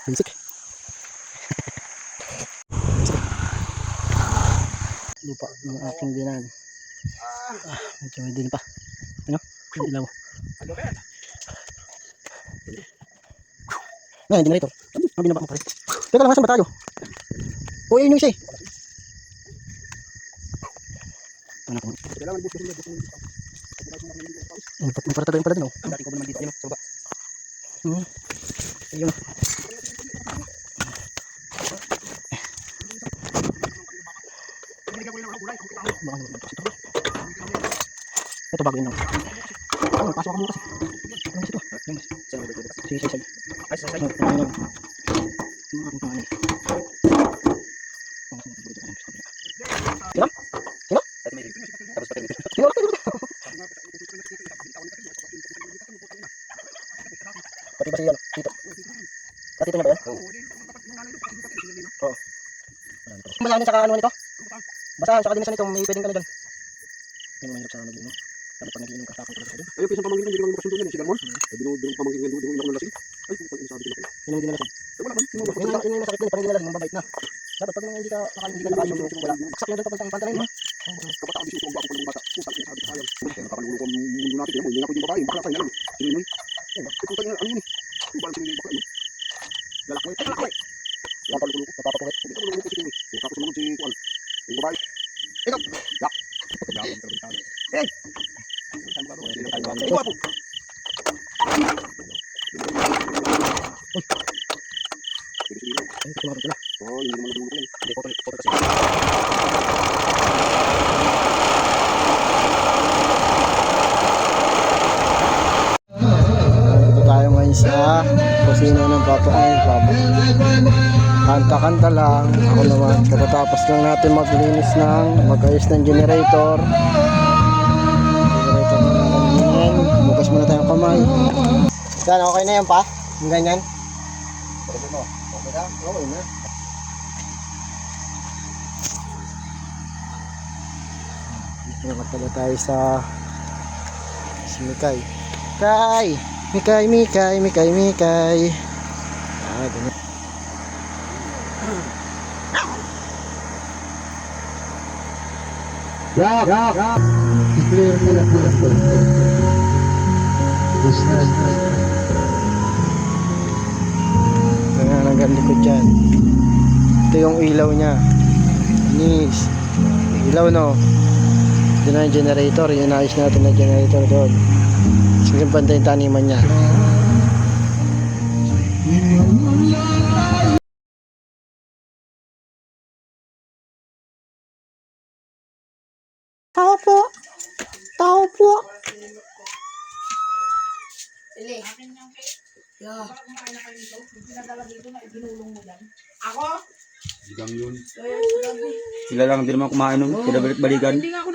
Basic. Lupa ng aking binan. Medyo may din pa. Ano? Ang ilaw. Ngayon, hindi na rito. Ang binaba mo pa rin. Teka lang, saan ba tayo? O, yun yung isa eh. Ano po? May para tayo pala din, oh. Dati ko ba naman dito, ayun, sa baba. Ayun. Ito bago yun, oh. Pasok ako muna kasi. Ano ito? Sige. Ay, sa side. Ayun. Mga akong pangalan. Sino? Sino? Tapos pati dito. Sino? Pati ba siya? Dito. Pati ito na ba yan? Oo. Basahan din sa ano nito? Basahan sa kadinisan nito. May pwedeng ka na dyan. Yan mahirap sa nag-inom. Sabi pag nag-inom ka tapos ito. Ayun, pisang pamangkin hindi naman makasundo yan. Si Dalmon. Binudong pamangkin nga doon ako nalasing. Ay, putang ina sabi ko na kayo. Yun ang dinalasing. Wala man. Yun yung masakit din. Parang dinalasing. Mababait na. Dapat pag hindi ka nakaayos wala. Baksak na doon papuntang pantanayin mo. Kabataan bisyo ko ako pala ng bata. Putang ina sabi ko sayang. Kaya nakakalulong ko ang mundo natin. Hindi nga pwede babae. Bakla tayo na lang. Sininoy. Putang ina ano yun eh. Yung balang sininoy bakla yun. Lalakway. Napalulong ko. Napapakulit. Hindi ko lulong ko si Sininoy. Tapos sumunod si Kuan. Yung babae. Ikaw. Yak. Hey. Ikaw po. Oh, hindi naman nagulong ko yan. Hindi ko kasi. Dito tayo ngayon sa kusina ng Papa ay Papa. Kanta-kanta lang. Ako naman, pagkatapos lang natin maglinis ng mag-ayos ng generator. Generator na natin yan. Bukas muna tayong kamay. Yan, okay na yan pa? Yung ganyan? Okay na. Okay na. Nakat pala tayo sa Mikay. Mikay. Ah, ganyan. Ya. Clear mo lang. Hanggang likod dyan. Ito yung ilaw niya. Inis. Ilaw, no? Ito na yung generator. Inayos natin na generator doon. Sige, banda yung taniman niya. Tao po. Sili. Yeah. Ako? Sigang yun. Kaya sinabi. Sila lang din naman kumain nun. Sila balik-balikan. Hindi nga ako